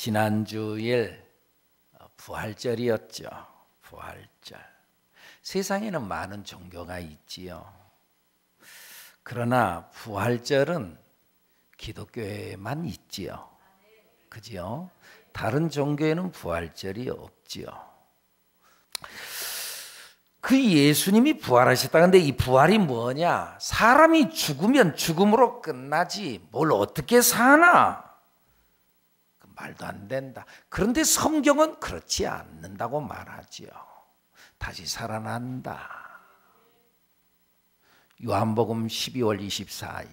지난주일 부활절이었죠. 부활절. 세상에는 많은 종교가 있지요. 그러나 부활절은 기독교에만 있지요. 그지요? 다른 종교에는 부활절이 없지요. 그 예수님이 부활하셨다. 근데 이 부활이 뭐냐? 사람이 죽으면 죽음으로 끝나지 뭘 어떻게 사나? 말도 안 된다. 그런데 성경은 그렇지 않는다고 말하지요. 다시 살아난다. 요한복음 12월 24일,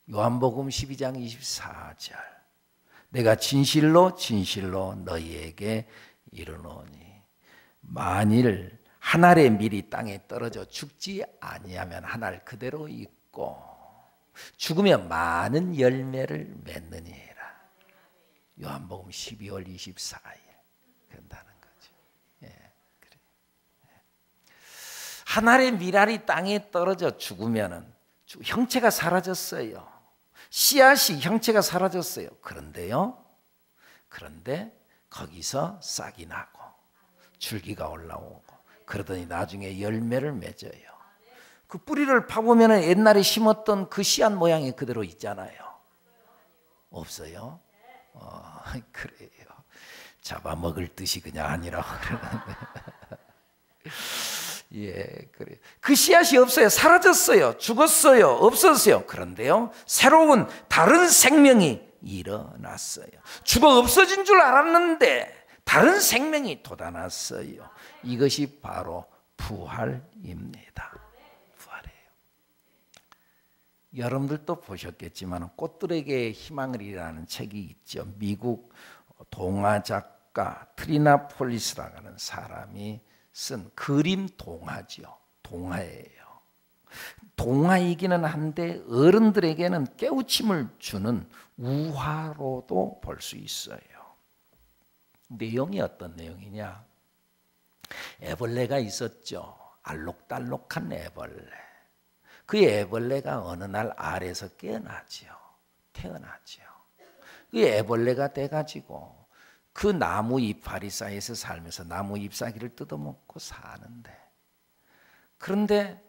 요한복음 12장 24절. 내가 진실로 진실로 너희에게 이르노니 만일 한 알의 밀이 땅에 떨어져 죽지 아니하면 한 알 그대로 있고 죽으면 많은 열매를 맺느니라. 요한복음 12월 24일. 그런다는 거죠. 예, 그래. 한 알의 밀알이 땅에 떨어져 죽으면은 형체가 사라졌어요. 씨앗이 형체가 사라졌어요. 그런데 거기서 싹이 나고 줄기가 올라오고 그러더니 나중에 열매를 맺어요. 그 뿌리를 파보면 옛날에 심었던 그 씨앗 모양이 그대로 있잖아요. 없어요? 그래요. 잡아먹을 뜻이 그냥 아니라고 그러는데. 예, 그래요. 그 씨앗이 없어요. 사라졌어요. 죽었어요. 없었어요. 그런데요, 새로운 다른 생명이 일어났어요. 죽어 없어진 줄 알았는데 다른 생명이 돋아났어요. 이것이 바로 부활입니다. 부활이에요. 여러분들도 보셨겠지만 꽃들에게 희망을이라는 책이 있죠. 미국 동화 작가 트리나 폴리스라고 하는 사람이 쓴 그림 동화죠. 동화예요. 동화이기는 한데 어른들에게는 깨우침을 주는 우화로도 볼 수 있어요. 내용이 어떤 내용이냐? 애벌레가 있었죠. 알록달록한 애벌레. 그 애벌레가 어느 날 알에서 태어나죠. 그 애벌레가 돼가지고 그 나무 이파리 사이에서 살면서 나무 잎사귀를 뜯어먹고 사는데, 그런데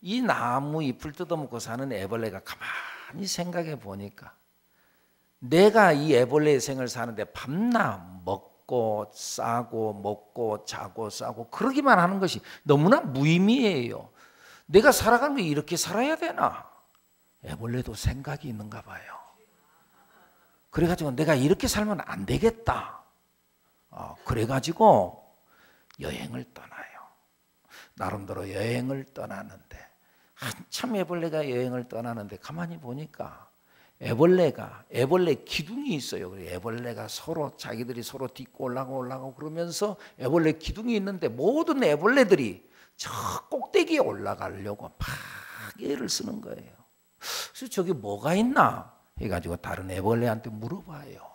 이 나무 잎을 뜯어먹고 사는 애벌레가 가만히 생각해 보니까 내가 이 애벌레의 생을 사는데 밤낮 먹고 싸고 먹고 자고 싸고 그러기만 하는 것이 너무나 무의미해요. 내가 살아가는 게 이렇게 살아야 되나? 애벌레도 생각이 있는가 봐요. 그래가지고 내가 이렇게 살면 안 되겠다. 그래가지고 여행을 떠나요. 나름대로 여행을 떠나는데 한참 애벌레가 여행을 떠나는데 가만히 보니까 애벌레 기둥이 있어요. 애벌레가 자기들이 서로 딛고 올라가고 그러면서 애벌레 기둥이 있는데 모든 애벌레들이 저 꼭대기에 올라가려고 막 애를 쓰는 거예요. 그래서 저기 뭐가 있나 해가지고 다른 애벌레한테 물어봐요.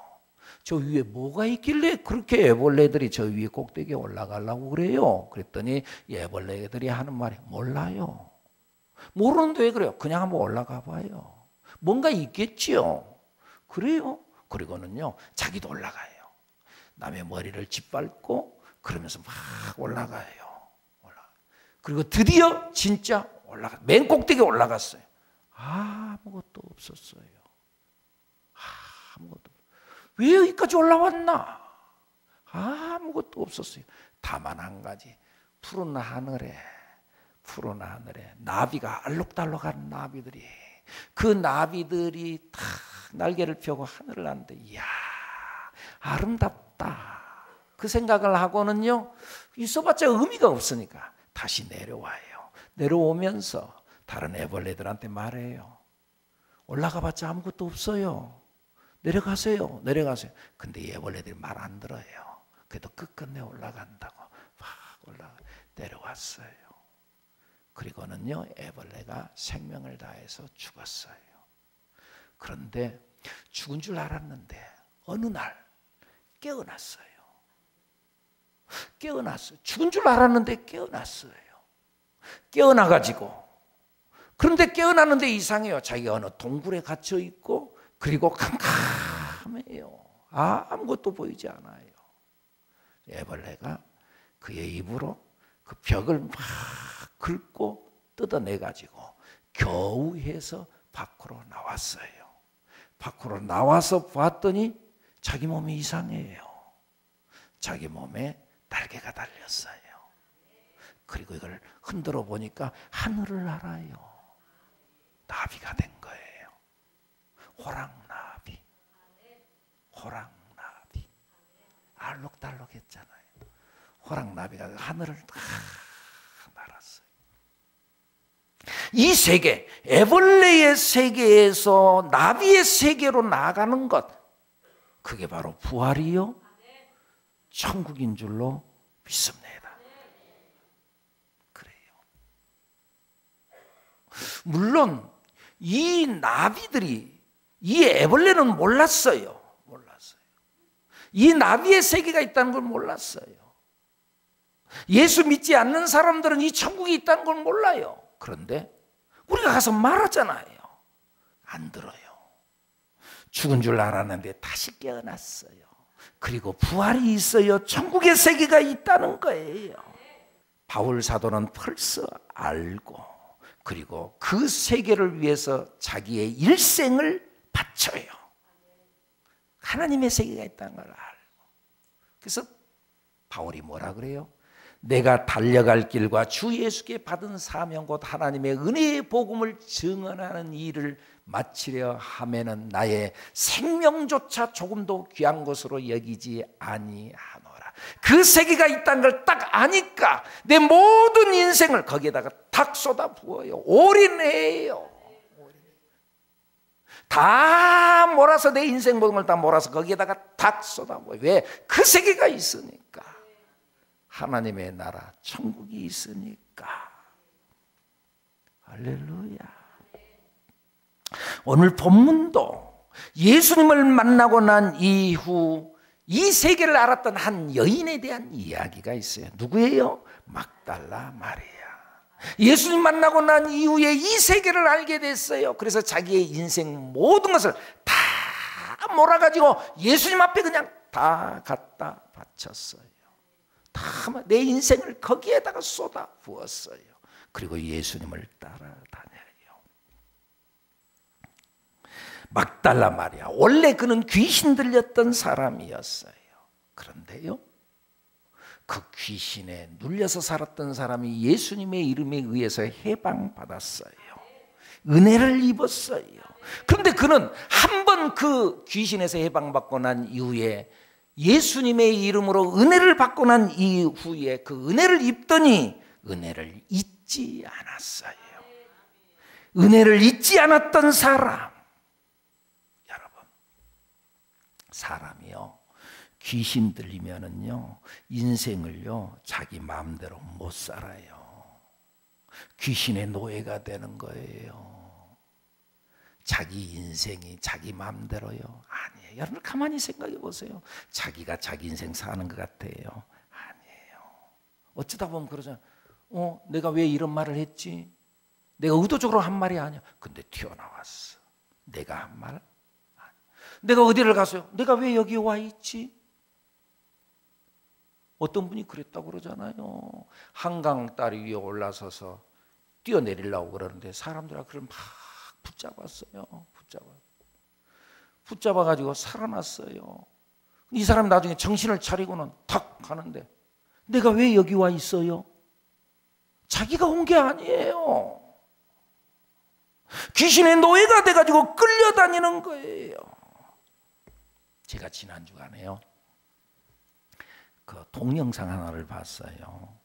저 위에 뭐가 있길래 그렇게 애벌레들이 저 위에 꼭대기에 올라가려고 그래요? 그랬더니 애벌레들이 하는 말이 몰라요. 모르는데 왜 그래요? 그냥 한번 올라가 봐요. 뭔가 있겠지요. 그래요? 그리고는요, 자기도 올라가요. 남의 머리를 짓밟고 그러면서 막 올라가요. 그리고 드디어 진짜 맨 꼭대기에 올라갔어요. 아무것도 없었어요. 왜 여기까지 올라왔나? 아무것도 없었어요. 다만 한 가지, 푸른 하늘에 나비가 알록달록한 나비들이, 그 나비들이 다 날개를 펴고 하늘을 나는데, 이야, 아름답다. 그 생각을 하고는요, 있어봤자 의미가 없으니까 다시 내려와요. 내려오면서 다른 애벌레들한테 말해요. 올라가봤자 아무것도 없어요. 내려가세요. 근데 애벌레들이 말 안 들어요. 그래도 끝끝내 올라간다고 막 내려왔어요. 그리고는요, 애벌레가 생명을 다해서 죽었어요. 그런데 죽은 줄 알았는데 어느 날 깨어났어요. 죽은 줄 알았는데 깨어났어요. 깨어나가지고, 그런데 깨어났는데 이상해요. 자기가 어느 동굴에 갇혀 있고 그리고 캄캄해요. 아무것도 보이지 않아요. 애벌레가 그의 입으로 그 벽을 막 긁고 뜯어내가지고 겨우 해서 밖으로 나왔어요. 밖으로 나와서 봤더니 자기 몸이 이상해요. 자기 몸에 날개가 달렸어요. 그리고 이걸 흔들어 보니까 하늘을 날아요. 나비가 된 거예요. 호랑나비. 호랑나비. 알록달록했잖아요. 호랑나비가 하늘을 다 날았어요. 이 세계, 애벌레의 세계에서 나비의 세계로 나아가는 것, 그게 바로 부활이요 천국인 줄로 믿습니다. 그래요. 물론 이 나비들이, 이 애벌레는 몰랐어요. 이 나비의 세계가 있다는 걸 몰랐어요. 예수 믿지 않는 사람들은 이 천국이 있다는 걸 몰라요. 그런데 우리가 가서 말하잖아요. 안 들어요. 죽은 줄 알았는데 다시 깨어났어요. 그리고 부활이 있어요. 천국의 세계가 있다는 거예요. 바울 사도는 벌써 알고, 그리고 그 세계를 위해서 자기의 일생을 바쳐요. 하나님의 세계가 있다는 걸 알고. 그래서 바울이 뭐라 그래요? 내가 달려갈 길과 주 예수께 받은 사명 곧 하나님의 은혜의 복음을 증언하는 일을 마치려 하면은 나의 생명조차 조금도 귀한 것으로 여기지 아니하노라. 그 세계가 있다는 걸 딱 아니까 내 모든 인생을 거기에다가 탁 쏟아 부어요. 올인해요. 다 몰아서, 내 인생 모든 걸 다 몰아서 거기에다가 탁 쏟아 부어요. 왜? 그 세계가 있으니까. 하나님의 나라 천국이 있으니까. 할렐루야. 오늘 본문도 예수님을 만나고 난 이후 이 세계를 알았던 한 여인에 대한 이야기가 있어요. 누구예요? 막달라 마리아. 예수님 만나고 난 이후에 이 세계를 알게 됐어요. 그래서 자기의 인생 모든 것을 다 몰아가지고 예수님 앞에 그냥 다 갖다 바쳤어요. 다 내 인생을 거기에다가 쏟아 부었어요. 그리고 예수님을 따라다녀요. 막달라 마리아, 원래 그는 귀신 들렸던 사람이었어요. 그런데요, 그 귀신에 눌려서 살았던 사람이 예수님의 이름에 의해서 해방받았어요. 은혜를 입었어요. 그런데 그는 한 번 그 귀신에서 해방받고 난 이후에, 예수님의 이름으로 은혜를 받고 난 이후에 그 은혜를 입더니 은혜를 잊지 않았어요. 은혜를 잊지 않았던 사람. 여러분, 사람이요, 귀신 들리면은요, 인생을요, 자기 마음대로 못 살아요. 귀신의 노예가 되는 거예요. 자기 인생이 자기 마음대로요? 아니에요. 여러분 가만히 생각해 보세요. 자기가 자기 인생 사는 것 같아요? 아니에요. 어쩌다 보면 그러잖아요. 내가 왜 이런 말을 했지? 내가 의도적으로 한 말이 아니야. 근데 튀어나왔어. 내가 한 말? 내가 어디를 갔어요? 내가 왜 여기 와 있지? 어떤 분이 그랬다고 그러잖아요. 한강 다리 위에 올라서서 뛰어내리려고 그러는데 사람들이 그걸 막 붙잡았어요. 붙잡아가지고 살아났어요. 이 사람 나중에 정신을 차리고는 탁 가는데 내가 왜 여기 와 있어요? 자기가 온 게 아니에요. 귀신의 노예가 돼가지고 끌려다니는 거예요. 제가 지난 주간에요, 그 동영상 하나를 봤어요.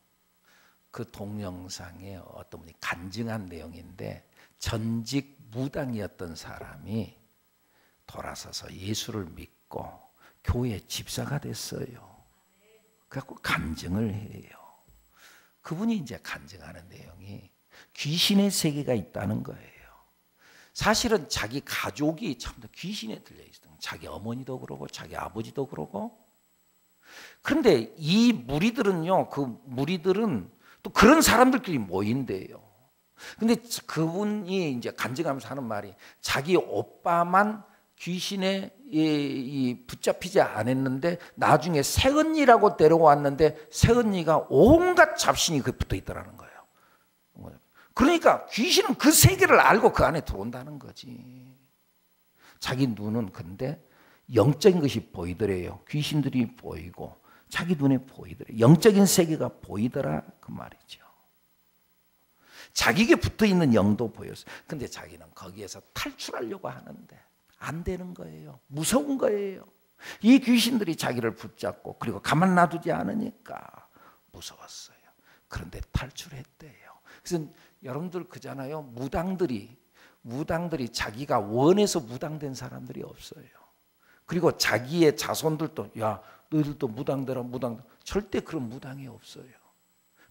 그 동영상에 어떤 분이 간증한 내용인데, 전직 무당이었던 사람이 돌아서서 예수를 믿고 교회 집사가 됐어요. 그래갖고 간증을 해요. 그분이 이제 간증하는 내용이 귀신의 세계가 있다는 거예요. 사실은 자기 가족이 참 귀신에 들려 있어요. 자기 어머니도 그러고 자기 아버지도 그러고. 그런데 이 무리들은요, 그 무리들은 또 그런 사람들끼리 모인대요. 근데 그분이 이제 간증하면서 하는 말이, 자기 오빠만 귀신에 붙잡히지 않았는데 나중에 새언니라고 데려왔는데 새언니가 온갖 잡신이 그 붙어 있더라는 거예요. 그러니까 귀신은 그 세계를 알고 그 안에 들어온다는 거지. 자기 눈은 근데 영적인 것이 보이더래요. 귀신들이 보이고 자기 눈에 보이더래. 영적인 세계가 보이더라 그 말이죠. 자기에게 붙어있는 영도 보였어요. 근데 자기는 거기에서 탈출하려고 하는데 안 되는 거예요. 무서운 거예요. 이 귀신들이 자기를 붙잡고 그리고 가만 놔두지 않으니까 무서웠어요. 그런데 탈출했대요. 그래서 여러분들 그잖아요. 무당들이 자기가 원해서 무당된 사람들이 없어요. 그리고 자기의 자손들도 야 너희들도 무당되라 무당, 절대 그런 무당이 없어요.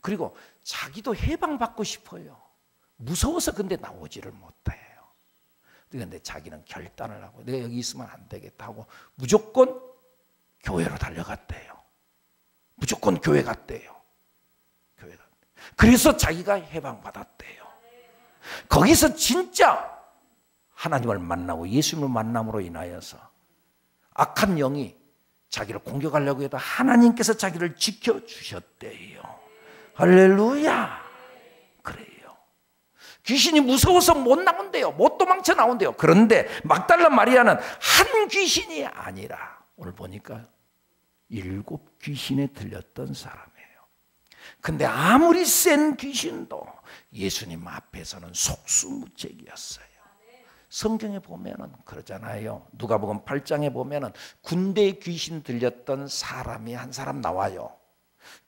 그리고 자기도 해방받고 싶어요. 무서워서 근데 나오지를 못해요. 그런데 자기는 결단을 하고 내가 여기 있으면 안 되겠다 하고 무조건 교회로 달려갔대요. 무조건 교회 갔대요. 그래서 자기가 해방받았대요. 거기서 진짜 하나님을 만나고 예수님을 만남으로 인하여서 악한 영이 자기를 공격하려고 해도 하나님께서 자기를 지켜주셨대요. 할렐루야. 그래요. 귀신이 무서워서 못 나온대요. 못 도망쳐 나온대요. 그런데 막달라 마리아는 한 귀신이 아니라 오늘 보니까 7 귀신에 들렸던 사람이에요. 근데 아무리 센 귀신도 예수님 앞에서는 속수무책이었어요. 성경에 보면은 그러잖아요. 누가복음 8장에 보면은 군대에 귀신 들렸던 사람이 한 사람 나와요.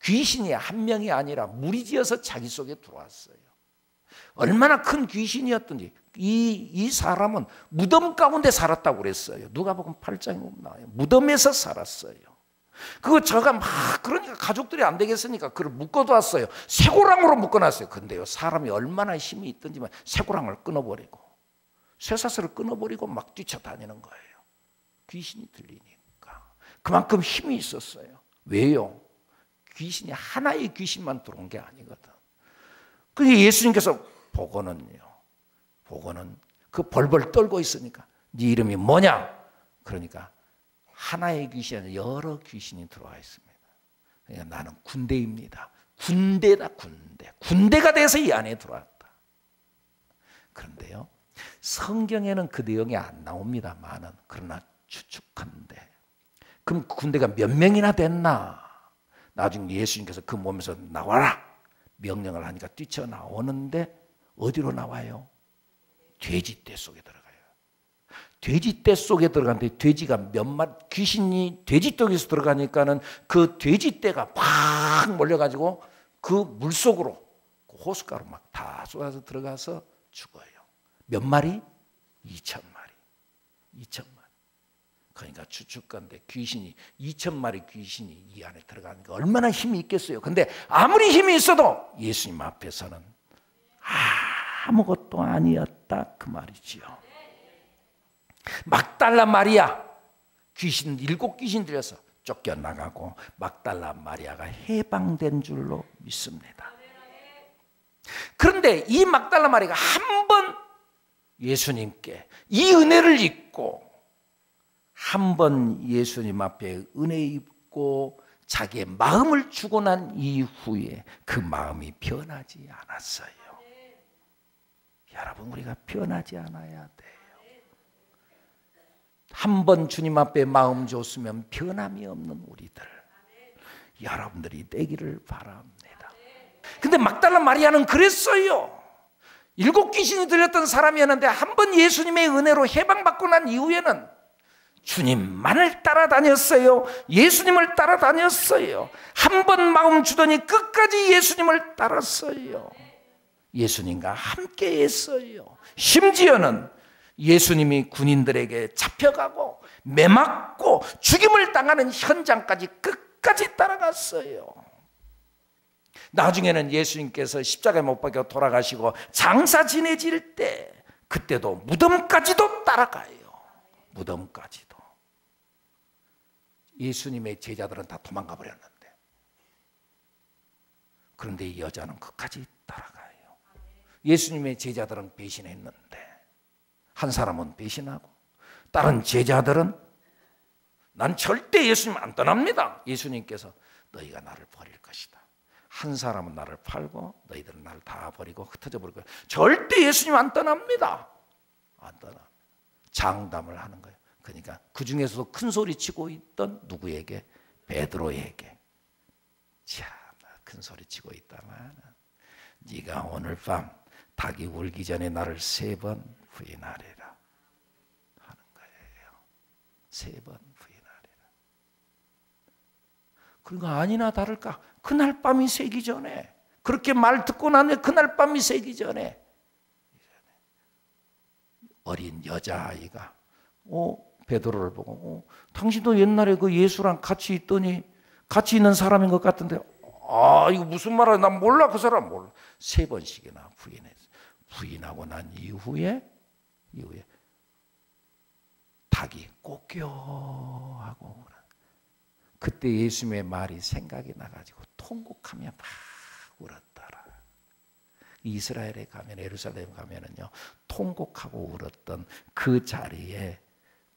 귀신이 한 명이 아니라 무리지어서 자기 속에 들어왔어요. 얼마나 큰 귀신이었던지 이 사람은 무덤 가운데 살았다고 그랬어요. 누가복음 8장에 보면 나와요. 무덤에서 살았어요. 그거 저가 막 그러니까 가족들이 안 되겠으니까 그걸 묶어놨어요. 쇠고랑으로 묶어놨어요. 근데요 사람이 얼마나 힘이 있던지만 쇠고랑을 끊어버리고 쇠사슬을 끊어버리고 막 뛰쳐다니는 거예요. 귀신이 들리니까. 그만큼 힘이 있었어요. 왜요? 귀신이 하나의 귀신만 들어온 게 아니거든. 그게 예수님께서 보고는 그 벌벌 떨고 있으니까 네 이름이 뭐냐? 그러니까 하나의 귀신이 아니라 여러 귀신이 들어와 있습니다. 그러니까 나는 군대입니다. 군대다 군대. 군대가 돼서 이 안에 들어왔다. 그런데요 성경에는 그 내용이 안 나옵니다만은 그러나 추측한데 그럼 군대가 몇 명이나 됐나? 나중에 예수님께서 그 몸에서 나와라 명령을 하니까 뛰쳐나오는데 어디로 나와요? 돼지떼 속에 들어가요. 돼지떼 속에 들어가는데 돼지가 몇 마리 귀신이 돼지 쪽에서 들어가니까는 그 돼지떼가 팍 몰려가지고 그 물속으로 호숫가로 막 다 쏟아서 들어가서 죽어요. 몇 마리? 2,000마리. 2,000마리. 그러니까 추측건데 귀신이 2,000마리 귀신이 이 안에 들어가니까 얼마나 힘이 있겠어요. 근데 아무리 힘이 있어도 예수님 앞에서는 아무것도 아니었다 그 말이지요. 막달라 마리아 귀신 7 귀신 들여서 쫓겨나가고 막달라 마리아가 해방된 줄로 믿습니다. 그런데 이 막달라 마리아가 한 번 예수님께 이 은혜를 입고 한 번 예수님 앞에 은혜 입고 자기의 마음을 주고 난 이후에 그 마음이 변하지 않았어요. 여러분 우리가 변하지 않아야 돼요. 한 번 주님 앞에 마음 줬으면 변함이 없는 우리들 여러분들이 되기를 바랍니다. 근데 막달라 마리아는 그랬어요. 7 귀신이 들렸던 사람이었는데 한 번 예수님의 은혜로 해방받고 난 이후에는 주님만을 따라다녔어요. 예수님을 따라다녔어요. 한 번 마음 주더니 끝까지 예수님을 따랐어요. 예수님과 함께 했어요. 심지어는 예수님이 군인들에게 잡혀가고 매맞고 죽임을 당하는 현장까지 끝까지 따라갔어요. 나중에는 예수님께서 십자가에 못 박혀 돌아가시고 장사 지내질 때 그때도 무덤까지도 따라가요. 무덤까지도. 예수님의 제자들은 다 도망가 버렸는데 그런데 이 여자는 끝까지 따라가요. 예수님의 제자들은 배신했는데 한 사람은 배신하고 다른 제자들은 난 절대 예수님 안 떠납니다. 예수님께서 너희가 나를 버릴 것이다. 한 사람은 나를 팔고 너희들은 나를 다 버리고 흩어져 버릴 거야. 절대 예수님 안 떠납니다. 안 떠나. 장담을 하는 거예요. 그러니까 그 중에서도 큰 소리 치고 있던 누구에게? 베드로에게. 참, 큰 소리 치고 있다만 네가 오늘 밤 닭이 울기 전에 나를 3번 부인하리라 하는 거예요. 3번 부인하리라. 그러니까 아니나 다를까 그날 밤이 새기 전에, 그렇게 말 듣고 나면 그날 밤이 새기 전에 어린 여자아이가 베드로를 보고 당신도 옛날에 그 예수랑 같이 있더니 같이 있는 사람인 것 같은데 이거 무슨 말이야? 난 몰라. 그 사람 몰라. 3번씩이나 부인했어. 부인하고 난 이후에 닭이 꼬껴하고 그때 예수님의 말이 생각이 나가지고 통곡하며 막 울었더라. 이스라엘에 가면, 예루살렘 가면은요 통곡하고 울었던 그 자리에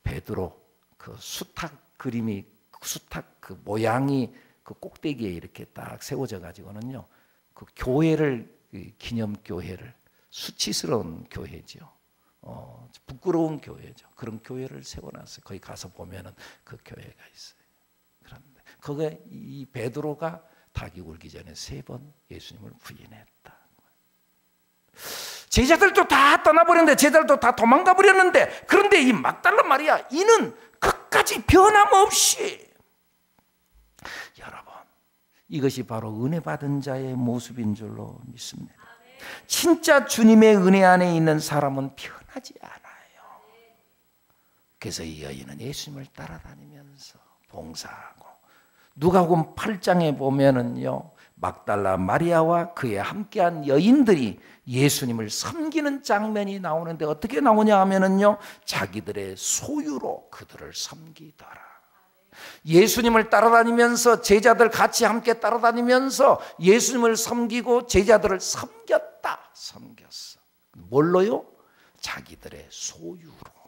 베드로 그 수탉 그림이, 수탉 그 모양이 그 꼭대기에 이렇게 딱 세워져 가지고는요 그 교회를, 기념교회를, 수치스러운 교회죠. 부끄러운 교회죠. 그런 교회를 세워놨어요. 거기 가서 보면은 그 교회가 있어요. 그런데 거기에 이 베드로가 닭이 울기 전에 3번 예수님을 부인했다. 제자들도 다 떠나버렸는데, 제자들도 다 도망가 버렸는데, 그런데 이 막달라 마리아 이는 끝까지 변함없이, 여러분 이것이 바로 은혜 받은 자의 모습인 줄로 믿습니다. 진짜 주님의 은혜 안에 있는 사람은 변하지 않아요. 그래서 이 여인은 예수님을 따라다니면서 봉사하고, 누가복음 8장에 보면은요 막달라 마리아와 그에 함께한 여인들이 예수님을 섬기는 장면이 나오는데 어떻게 나오냐 하면은요 자기들의 소유로 그들을 섬기더라. 예수님을 따라다니면서, 제자들 같이 함께 따라다니면서 예수님을 섬기고 제자들을 섬겼어. 뭘로요? 자기들의 소유로.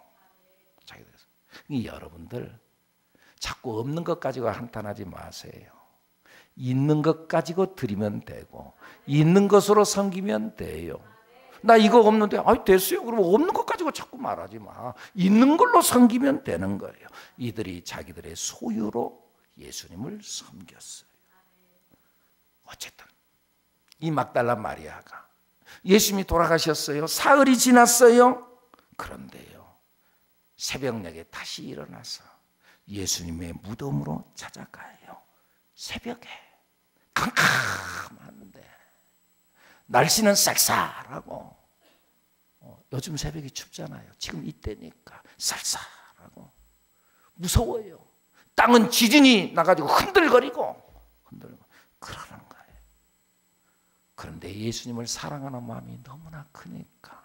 여러분들 자꾸 없는 것 가지고 한탄하지 마세요. 있는 것 가지고 드리면 되고, 있는 것으로 섬기면 돼요. 나 이거 없는데, 됐어요. 그럼 없는 것 가지고 자꾸 말하지 마. 있는 걸로 섬기면 되는 거예요. 이들이 자기들의 소유로 예수님을 섬겼어요. 어쨌든 이 막달라 마리아가, 예수님이 돌아가셨어요. 사흘이 지났어요. 그런데요 새벽녘에 다시 일어나서 예수님의 무덤으로 찾아가요. 새벽에 캄캄한데 날씨는 쌀쌀하고, 요즘 새벽이 춥잖아요. 지금 이때니까 쌀쌀하고 무서워요. 땅은 지진이 나가지고 흔들거리고 그러는 거예요. 그런데 예수님을 사랑하는 마음이 너무나 크니까,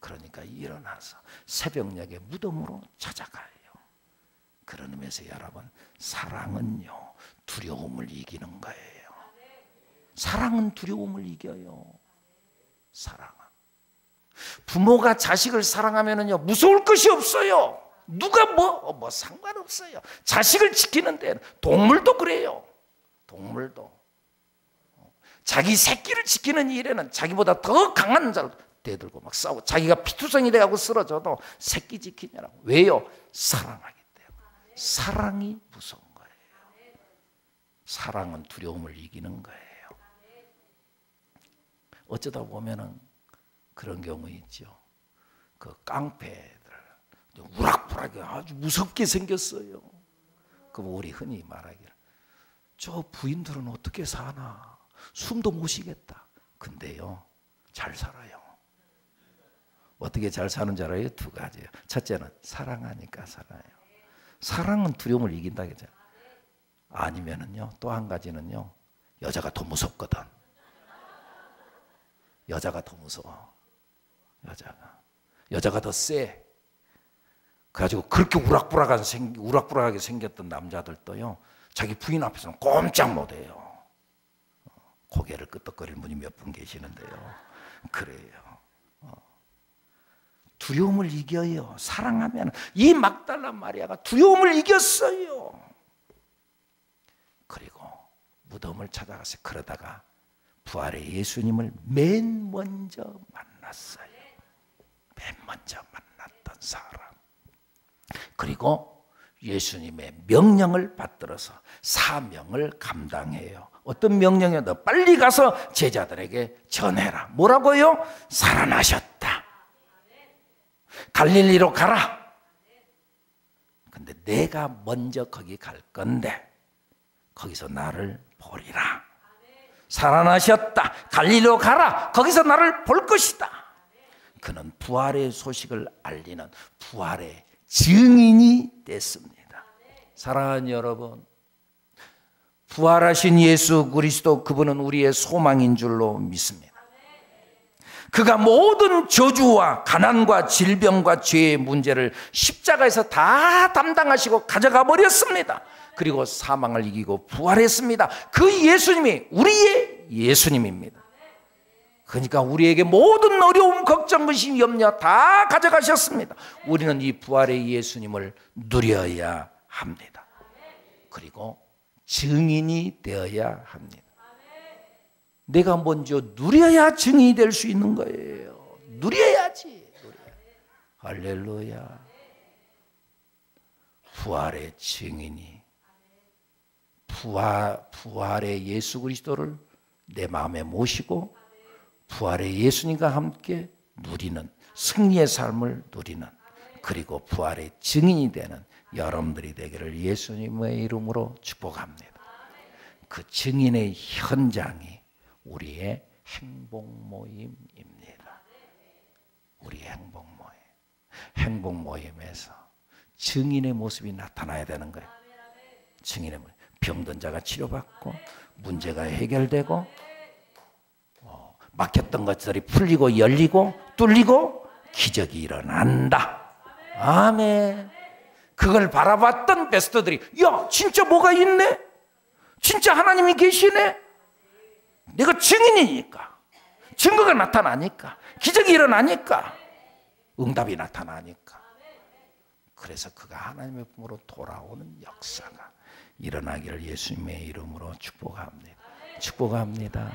그러니까 일어나서 새벽녘에 무덤으로 찾아가요. 그런 의미에서 여러분, 사랑은요 두려움을 이기는 거예요. 사랑은 두려움을 이겨요. 사랑은. 부모가 자식을 사랑하면은요 무서울 것이 없어요. 누가 뭐 상관없어요. 자식을 지키는 데는, 동물도 그래요. 동물도 자기 새끼를 지키는 일에는 자기보다 더 강한 자를 대들고 막 싸우고, 자기가 피투성이 돼가고 쓰러져도 새끼 지키냐라고. 왜요? 사랑하기 때문에. 사랑이 무서운 거예요. 사랑은 두려움을 이기는 거예요. 어쩌다 보면은 그런 경우 있죠. 그 깡패들 우락부락하게 아주 무섭게 생겼어요. 그럼 우리 흔히 말하기를, 저 부인들은 어떻게 사나, 숨도 못 쉬겠다. 근데요 잘 살아요. 어떻게 잘 사는 줄 알아요? 2가지예요. 첫째는 사랑하니까 살아요. 사랑은 두려움을 이긴다 그죠? 아니면은요 또 한 가지는요, 여자가 더 무섭거든. 여자가 더 무서워. 여자가 더 세. 그래가지고 그렇게 우락부락하게 생겼던 남자들도요 자기 부인 앞에서는 꼼짝 못해요. 고개를 끄덕거리는 분이 몇 분 계시는데요. 그래요. 두려움을 이겨요. 사랑하면. 이 막달라 마리아가 두려움을 이겼어요. 그리고 무덤을 찾아가서 그러다가 부활의 예수님을 맨 먼저 만났어요. 맨 먼저 만났던 사람. 그리고 예수님의 명령을 받들어서 사명을 감당해요. 어떤 명령이요? 너 빨리 가서 제자들에게 전해라. 뭐라고요? 살아나셨다. 갈릴리로 가라. 근데 내가 먼저 거기 갈 건데 거기서 나를 보리라. 살아나셨다. 갈릴리로 가라. 거기서 나를 볼 것이다. 그는 부활의 소식을 알리는 부활의 증인이 됐습니다. 사랑하는 여러분, 부활하신 예수 그리스도, 그분은 우리의 소망인 줄로 믿습니다. 그가 모든 저주와 가난과 질병과 죄의 문제를 십자가에서 다 담당하시고 가져가 버렸습니다. 그리고 사망을 이기고 부활했습니다. 그 예수님이 우리의 예수님입니다. 그러니까 우리에게 모든 어려움, 걱정, 의심, 염려 다 가져가셨습니다. 우리는 이 부활의 예수님을 누려야 합니다. 그리고 증인이 되어야 합니다. 내가 먼저 누려야 증인이 될 수 있는 거예요. 누려야지. 할렐루야. 부활의 증인이, 부활의 예수 그리스도를 내 마음에 모시고 부활의 예수님과 함께 누리는, 승리의 삶을 누리는, 그리고 부활의 증인이 되는 여러분들이 되기를 예수님의 이름으로 축복합니다. 그 증인의 현장이 우리의 행복 모임입니다. 우리의 행복 모임. 행복 모임에서 증인의 모습이 나타나야 되는 거예요. 증인의 모습. 병든 자가 치료받고 문제가 해결되고 막혔던 것들이 풀리고 열리고 뚫리고 기적이 일어난다. 아멘. 그걸 바라봤던 베스터들이, 야, 진짜 뭐가 있네? 진짜 하나님이 계시네? 내가 증인이니까, 증거가 나타나니까, 기적이 일어나니까, 응답이 나타나니까. 그래서 그가 하나님의 품으로 돌아오는 역사가 일어나기를 예수님의 이름으로 축복합니다. 축복합니다.